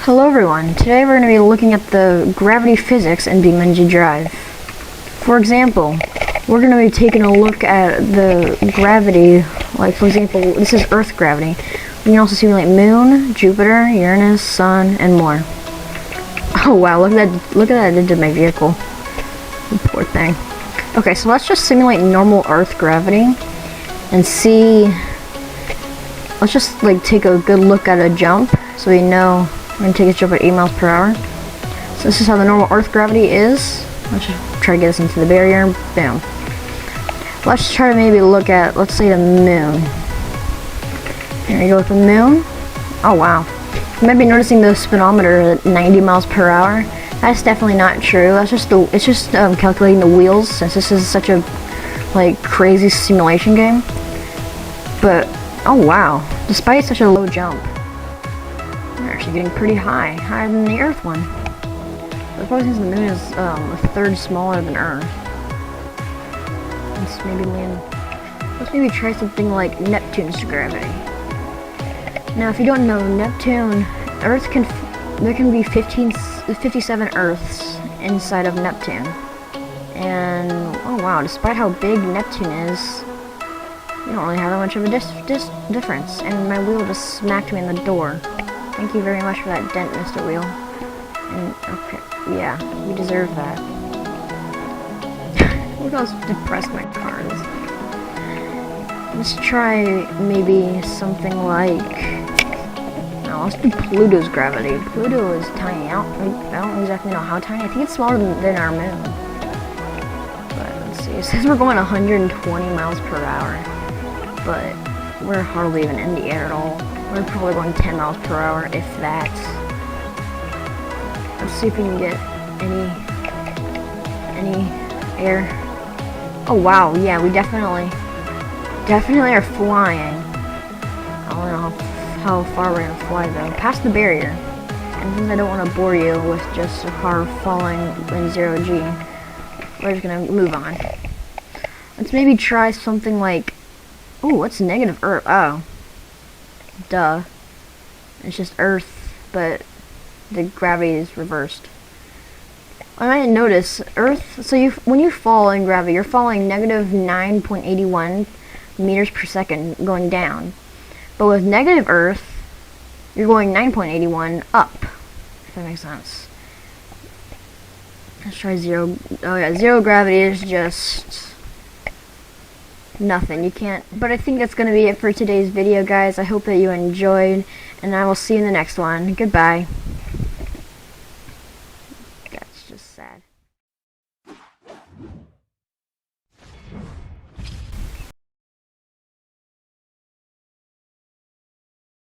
Hello everyone, today we're going to be looking at the gravity physics in BeamNG Drive. For example, we're going to be taking a look at the gravity, like for example, this is Earth gravity. We can also simulate Moon, Jupiter, Uranus, Sun, and more. Oh wow, look at that it did to my vehicle. Poor thing. Okay, so let's just simulate normal Earth gravity and see. Let's just like take a good look at a jump so we know. We're going to take a jump at 8 miles per hour. So this is how the normal Earth gravity is. Let's just try to get us into the barrier. Boom. Let's try to maybe look at, let's say, the Moon. Here we go with the Moon. Oh wow. You might be noticing the speedometer at 90 miles per hour. That's definitely not true. That's just it's just calculating the wheels, since this is such a like crazy simulation game. But oh wow, despite such a low jump, we're actually getting pretty high, higher than the Earth one. That's probably since the Moon is a third smaller than Earth. Let's maybe try something like Neptune's gravity. Now, if you don't know, Neptune, there can be 57 Earths inside of Neptune. And oh wow, despite how big Neptune is, you don't really have that much of a difference. And my wheel just smacked me in the door. Thank you very much for that dent, Mr. Wheel. And, okay, yeah, you deserve that. Look how depressed my car is. Let's try maybe something like... No, let's do Pluto's gravity. Pluto is tiny. I don't exactly know how tiny. I think it's smaller than our Moon. But let's see. It says we're going 120 miles per hour. But we're hardly even in the air at all. We're probably going 10 miles per hour, if that. Let's see if we can get any air. Oh wow, yeah, we definitely are flying. I don't know how far we're gonna fly though. Past the barrier. And since I don't want to bore you with just a car falling in 0G, we're just gonna move on. Let's maybe try something like, ooh, what's negative Earth? Oh. Duh. It's just Earth, but the gravity is reversed. I might notice Earth, so when you fall in gravity, you're falling negative 9.81 meters per second going down. But with negative Earth, you're going 9.81 up, if that makes sense. Let's try zero. Oh yeah, zero gravity is just nothing. You can't. But I think that's going to be it for today's video, guys. I hope that you enjoyed, and I will see you in the next one. Goodbye.